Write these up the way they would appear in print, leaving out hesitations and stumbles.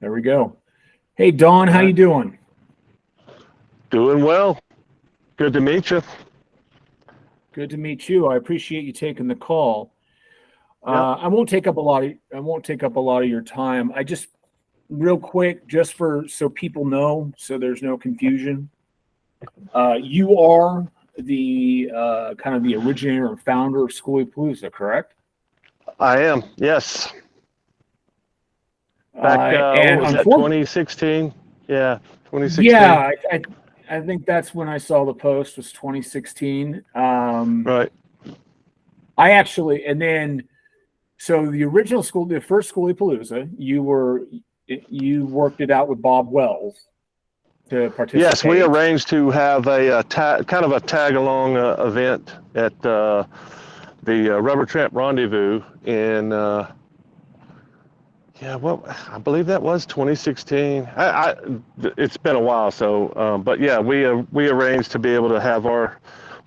There we go. Hey, Don, All how you right. doing? Doing well. Good to meet you. Good to meet you. I appreciate you taking the call. Yep. I won't take up a lot of your time. I just real quick, just for so people know, so there's no confusion. You are the kind of the originator and founder of Skooliepalooza, correct? I am. Yes. Back, what And was that, unfortunately, 2016? Yeah, 2016. yeah, I think that's when I saw the post was 2016. Right. I actually, and then so the original school, the first Skooliepalooza, you worked it out with Bob Wells to Yes, we participate. arranged to have kind of a tag along event at the Rubber Tramp Rendezvous in, yeah, well, I believe that was 2016. It's been a while, so, but yeah, we arranged to be able to have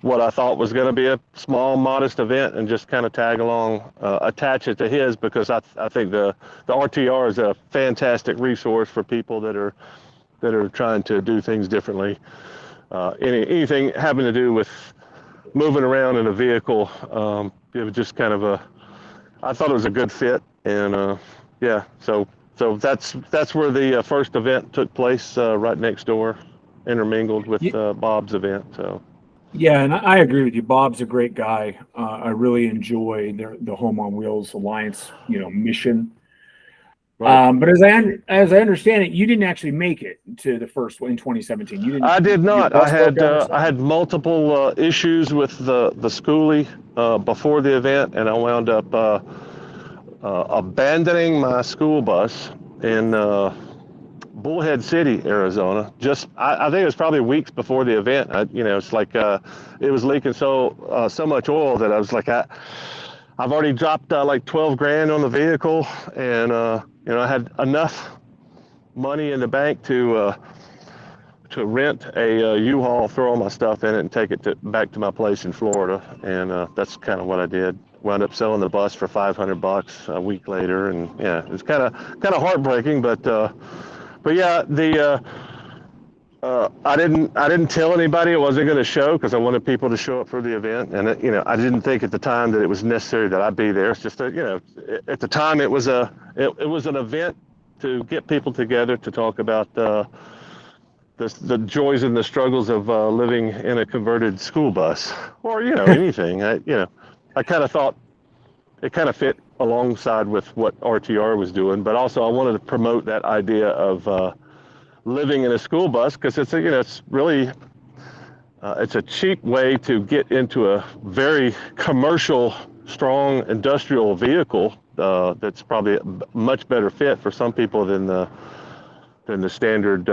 what I thought was going to be a small, modest event and just kind of tag along, attach it to his because I think the RTR is a fantastic resource for people that are trying to do things differently. Anything having to do with moving around in a vehicle, it was just kind of I thought it was a good fit, and yeah, so that's where the first event took place, right next door, intermingled with Ye- Bob's event. So Yeah, and I agree with you. Bob's a great guy. I really enjoy the Home on Wheels Alliance, mission. right, But as I understand it, you didn't actually make it to the first one in 2017. You didn't. I did Your not. bus broke down or I something. had multiple issues with the schoolie before the event, and I wound up abandoning my school bus in Bullhead City, Arizona. I think it was probably weeks before the event. It's like it was leaking so much oil that I was like, I've already dropped like 12 grand on the vehicle, and I had enough money in the bank to rent a U-Haul, throw all my stuff in it, and take it back to my place in Florida. And that's kind of what I did. Wound up selling the bus for $500 a week later, and yeah, it was kind of heartbreaking, but yeah, I didn't tell anybody it wasn't going to show because I wanted people to show up for the event, and I didn't think at the time that it was necessary that I be there. It's just that at the time it was an event to get people together to talk about the joys and the struggles of living in a converted school bus, or anything. I kind of thought it kind of fit alongside with what RTR was doing, but also I wanted to promote that idea of living in a school bus because it's really it's a cheap way to get into a very commercial, strong industrial vehicle that's probably a much better fit for some people than the standard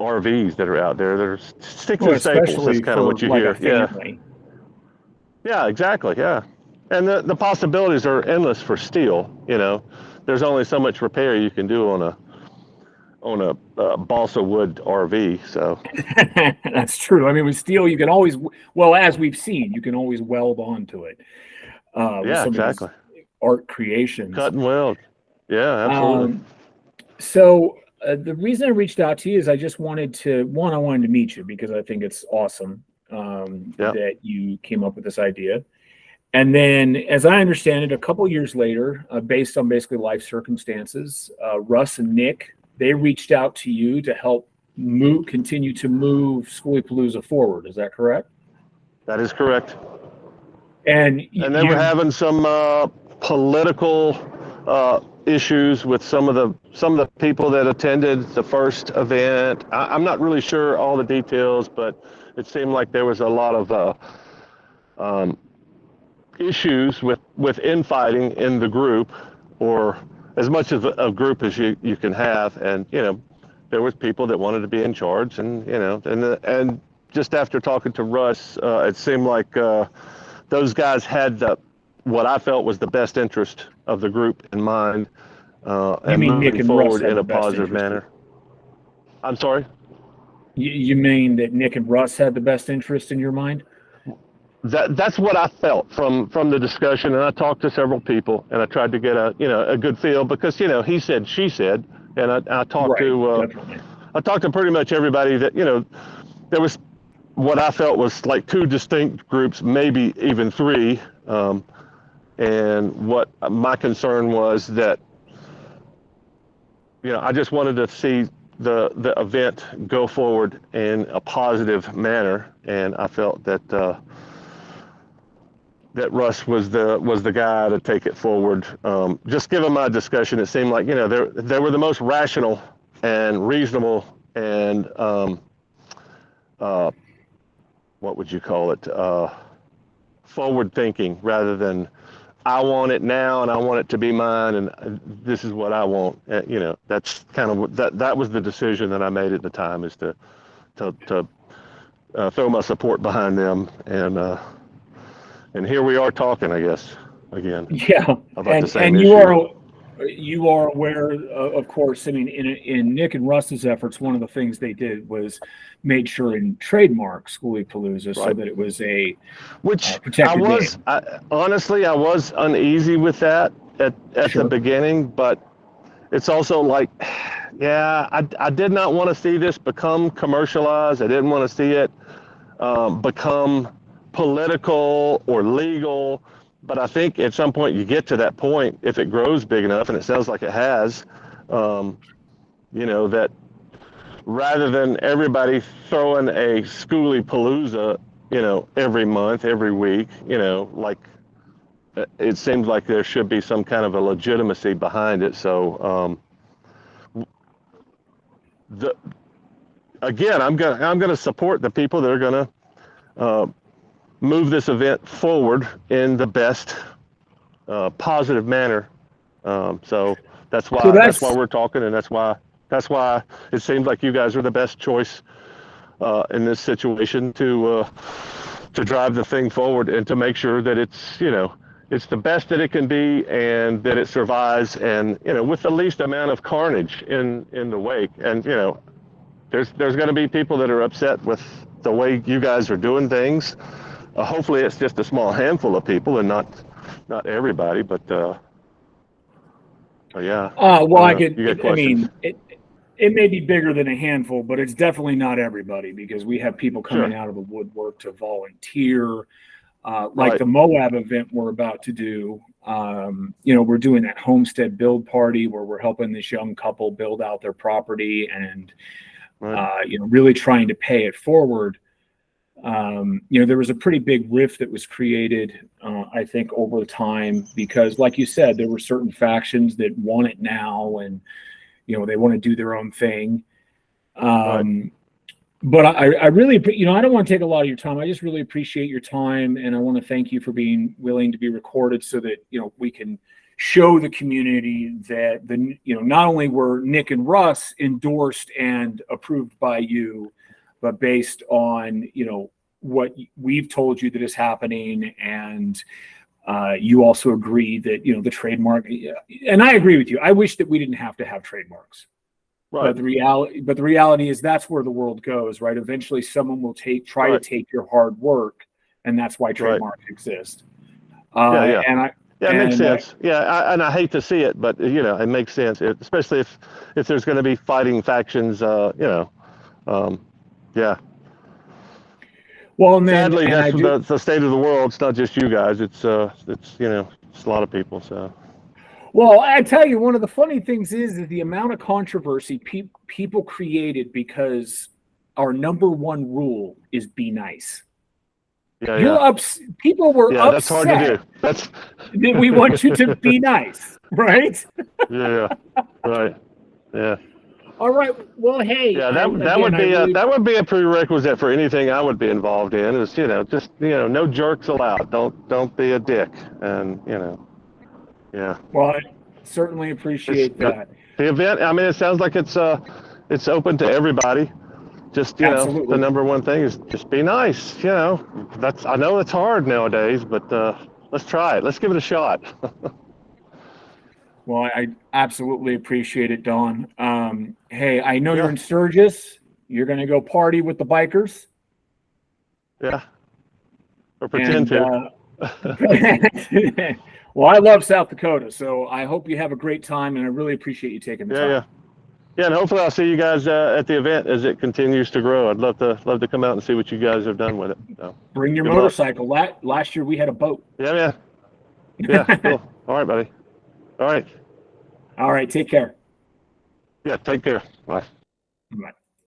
RVs that are out there. They're sticks Well, and staples. That's especially kind of for what you like a hear. Yeah, family. yeah, exactly. Yeah, and the possibilities are endless for steel. There's only so much repair you can do on a balsa wood RV. So That's true. I mean, with steel, you can always, well, as we've seen, you can always weld onto it with yeah, some of these exactly. art creations. Cut and weld. Yeah, absolutely. Um, so the reason I reached out to you is I just wanted to, one, I wanted to meet you because I think it's awesome Yeah. that you came up with this idea. And then, as I understand it, a couple years later, based on basically life circumstances, Russ and Nick, they reached out to you to help continue to move Skooliepalooza forward. Is that correct? That is correct. And And they were you, having some political issues with some of the people that attended the first event. I'm not really sure all the details, but it seemed like there was a lot of um, issues with infighting in the group, or as much of a group as you can have, and there was people that wanted to be in charge, and just after talking to Russ, it seemed like those guys had what I felt was the best interest of the group in mind, you and mean Nick moving and Russ forward had in the a best positive interest? manner. I'm sorry. You mean that Nick and Russ had the best interest in your mind? That's what I felt from the discussion, and I talked to several people, and I tried to get a good feel because he said, she said, And I talked Right. to Definitely. I talked to pretty much everybody that, there was what I felt was like two distinct groups, maybe even three. And what my concern was that, I just wanted to see the event go forward in a positive manner. And I felt that that Russ was the guy to take it forward. Just given my discussion, it seemed like, they were the most rational and reasonable and what would you call it? Forward thinking, rather than I want it now and I want it to be mine and this is what I want. That's kind of that was the decision that I made at the time, is to throw my support behind them, and here we are talking, I guess, again Yeah, about the same and issue. you are aware, of course. I mean, in Nick and Russ's efforts, one of the things they did was made sure and trademark Skooliepalooza so Right. that it was a Which protected name. honestly, I was uneasy with that at the Sure. beginning, but it's also like, yeah, I did not want to see this become commercialized. I didn't want to see it become political or legal. But I think at some point you get to that point, if it grows big enough, and it sounds like it has, that rather than everybody throwing a Skooliepalooza, every month, every week, like it seems like there should be some kind of a legitimacy behind it. So again, I'm gonna support the people that are gonna move this event forward in the best positive manner. So that's So why we're talking, and that's why it seems like you guys are the best choice in this situation to drive the thing forward and to make sure that it's the best that it can be and that it survives, and with the least amount of carnage in the wake. And there's going to be people that are upset with the way you guys are doing things. Hopefully it's just a small handful of people and not everybody, but yeah. Well, You got questions? It may be bigger than a handful, but it's definitely not everybody, because we have people coming Sure. out of the woodwork to volunteer. Like Right. the Moab event we're about to do. We're doing that homestead build party where we're helping this young couple build out their property and, Right. really trying to pay it forward. There was a pretty big rift that was created, I think, over time, because, like you said, there were certain factions that want it now, and they want to do their own thing. Right. But I really, I don't want to take a lot of your time. I just really appreciate your time, and I want to thank you for being willing to be recorded so that we can show the community that not only were Nick and Russ endorsed and approved by you, but based on what we've told you that is happening, and you also agree that the trademark. And I agree with you. I wish that we didn't have to have trademarks. Right. But the reality is that's where the world goes, right? Eventually, someone will try to take your hard work, and that's why trademarks exist. Yeah. And it makes sense. And I hate to see it, but it makes sense, especially if there's going to be fighting factions. Yeah. Well, and sadly, that's the state of the world. It's not just you guys. It's it's a lot of people. So. Well, I tell you, one of the funny things is the amount of controversy people created because our number one rule is be nice. Yeah. People were upset. That's hard to do. That we want you to be nice, right? Yeah. Right. Yeah. All right. Well, hey. Yeah, that would be a prerequisite for anything I would be involved in. Is just no jerks allowed. Don't be a dick, and yeah. Well, I certainly appreciate that. The event. I mean, it sounds like it's open to everybody. Just Absolutely. the number one thing is just be nice. I know it's hard nowadays, but let's try it. Let's give it a shot. Well, I absolutely appreciate it, Don. Hey, I know you're in Sturgis. You're going to go party with the bikers. Yeah. Or pretend to. Well, I love South Dakota, so I hope you have a great time, and I really appreciate you taking the time. Yeah. Yeah, and hopefully I'll see you guys at the event as it continues to grow. I'd love to come out and see what you guys have done with it. So, Bring your good luck. motorcycle. Last year we had a boat. Yeah, cool. All right, buddy. All right. All right, take care. Yeah, take care. Bye. Bye.